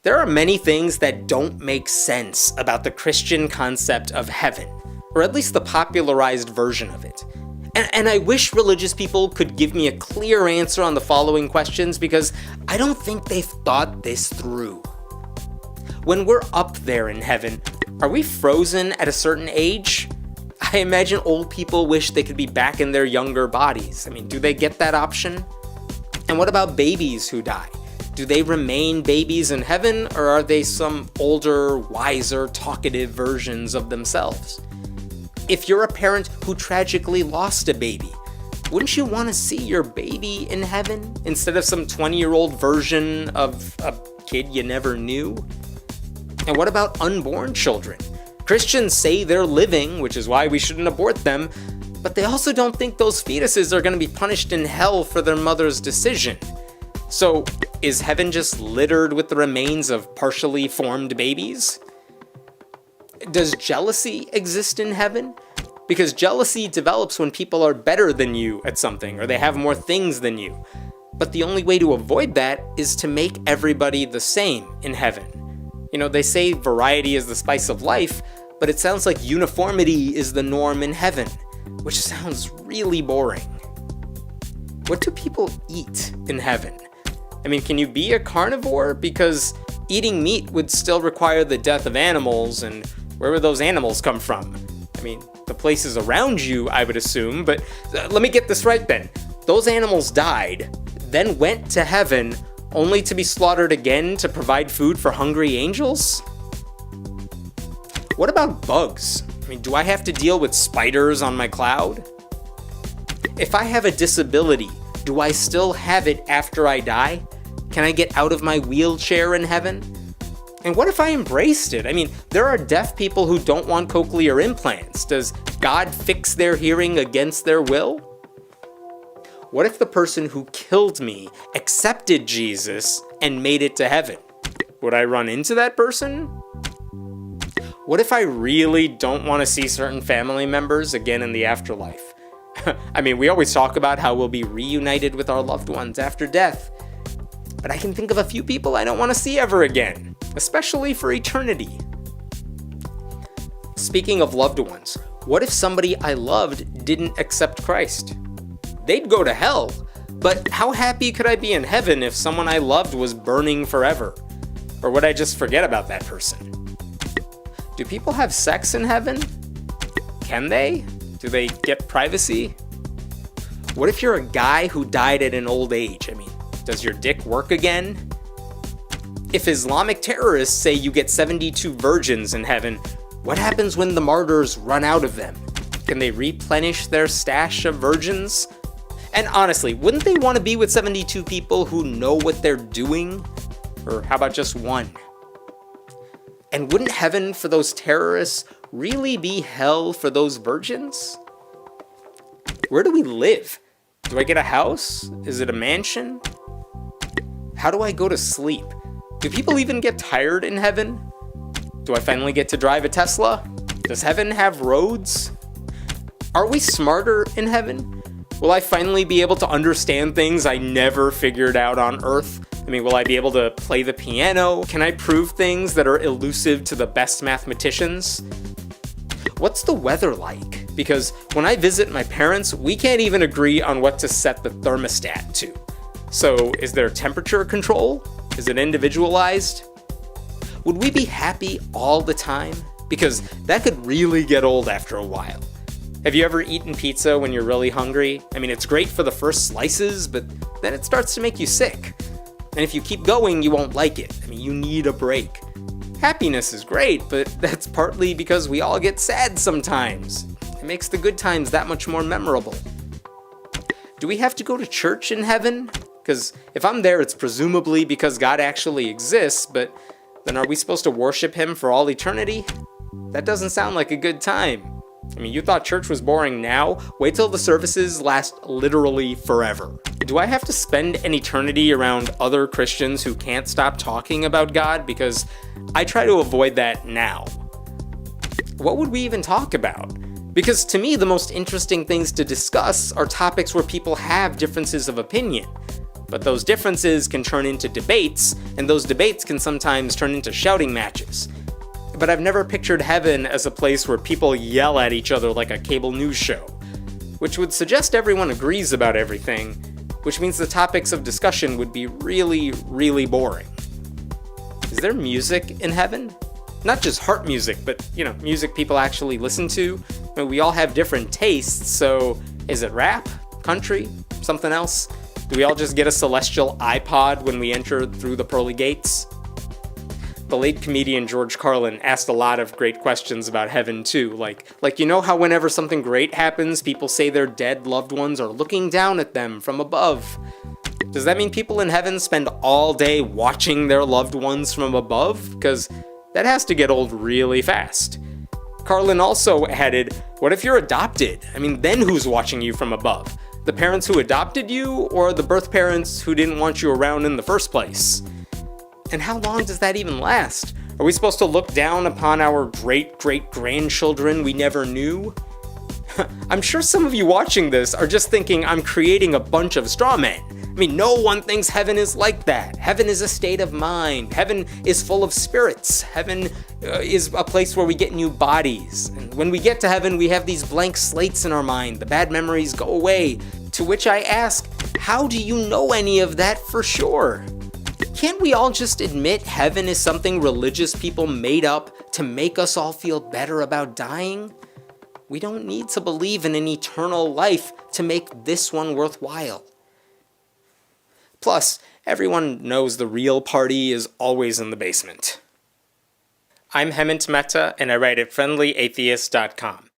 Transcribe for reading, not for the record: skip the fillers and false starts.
There are many things that don't make sense about the Christian concept of heaven, or at least the popularized version of it. And I wish religious people could give me a clear answer on the following questions, because I don't think they've thought this through. When we're up there in heaven, are we frozen at a certain age? I imagine old people wish they could be back in their younger bodies. I mean, do they get that option? And what about babies who die? Do they remain babies in heaven, or are they some older, wiser, talkative versions of themselves? If you're a parent who tragically lost a baby, wouldn't you want to see your baby in heaven instead of some 20-year-old version of a kid you never knew? And what about unborn children? Christians say they're living, which is why we shouldn't abort them, but they also don't think those fetuses are going to be punished in hell for their mother's decision. So, is heaven just littered with the remains of partially formed babies? Does jealousy exist in heaven? Because jealousy develops when people are better than you at something, or they have more things than you. But the only way to avoid that is to make everybody the same in heaven. You know, they say variety is the spice of life, but it sounds like uniformity is the norm in heaven, which sounds really boring. What do people eat in heaven? I mean, can you be a carnivore? Because eating meat would still require the death of animals, and where would those animals come from? I mean, the places around you, I would assume, but let me get this right then. Those animals died, then went to heaven, only to be slaughtered again to provide food for hungry angels? What about bugs? I mean, do I have to deal with spiders on my cloud? If I have a disability, do I still have it after I die? Can I get out of my wheelchair in heaven? And what if I embraced it? I mean, there are deaf people who don't want cochlear implants. Does God fix their hearing against their will? What if the person who killed me accepted Jesus and made it to heaven? Would I run into that person? What if I really don't want to see certain family members again in the afterlife? I mean, we always talk about how we'll be reunited with our loved ones after death. But I can think of a few people I don't want to see ever again, especially for eternity. Speaking of loved ones, what if somebody I loved didn't accept Christ? They'd go to hell, but how happy could I be in heaven if someone I loved was burning forever? Or would I just forget about that person? Do people have sex in heaven? Can they? Do they get privacy? What if you're a guy who died at an old age? I mean, does your dick work again? If Islamic terrorists say you get 72 virgins in heaven, what happens when the martyrs run out of them? Can they replenish their stash of virgins? And honestly, wouldn't they want to be with 72 people who know what they're doing? Or how about just one? And wouldn't heaven for those terrorists really be hell for those virgins? Where do we live? Do I get a house? Is it a mansion? How do I go to sleep? Do people even get tired in heaven? Do I finally get to drive a Tesla? Does heaven have roads? Are we smarter in heaven? Will I finally be able to understand things I never figured out on Earth? I mean, will I be able to play the piano? Can I prove things that are elusive to the best mathematicians? What's the weather like? Because when I visit my parents, we can't even agree on what to set the thermostat to. So, is there temperature control? Is it individualized? Would we be happy all the time? Because that could really get old after a while. Have you ever eaten pizza when you're really hungry? I mean, it's great for the first slices, but then it starts to make you sick. And if you keep going, you won't like it. I mean, you need a break. Happiness is great, but that's partly because we all get sad sometimes. It makes the good times that much more memorable. Do we have to go to church in heaven? Because if I'm there, it's presumably because God actually exists, but then are we supposed to worship him for all eternity? That doesn't sound like a good time. I mean, you thought church was boring now? Wait till the services last literally forever. Do I have to spend an eternity around other Christians who can't stop talking about God? Because I try to avoid that now. What would we even talk about? Because to me, the most interesting things to discuss are topics where people have differences of opinion. But those differences can turn into debates, and those debates can sometimes turn into shouting matches. But I've never pictured heaven as a place where people yell at each other like a cable news show, which would suggest everyone agrees about everything, which means the topics of discussion would be really, really boring. Is there music in heaven? Not just heart music, but, music people actually listen to. I mean, we all have different tastes, so is it rap, country, something else? Do we all just get a celestial iPod when we enter through the pearly gates? The late comedian George Carlin asked a lot of great questions about heaven too, like how whenever something great happens, people say their dead loved ones are looking down at them from above. Does that mean people in heaven spend all day watching their loved ones from above? Because that has to get old really fast. Carlin also added, what if you're adopted? I mean, then who's watching you from above? The parents who adopted you, or the birth parents who didn't want you around in the first place? And how long does that even last? Are we supposed to look down upon our great-great-grandchildren we never knew? I'm sure some of you watching this are just thinking I'm creating a bunch of straw men. I mean, no one thinks heaven is like that. Heaven is a state of mind. Heaven is full of spirits. Heaven is a place where we get new bodies. And when we get to heaven, we have these blank slates in our mind. The bad memories go away. To which I ask, how do you know any of that for sure? Can't we all just admit heaven is something religious people made up to make us all feel better about dying? We don't need to believe in an eternal life to make this one worthwhile. Plus, everyone knows the real party is always in the basement. I'm Hemant Mehta, and I write at friendlyatheist.com.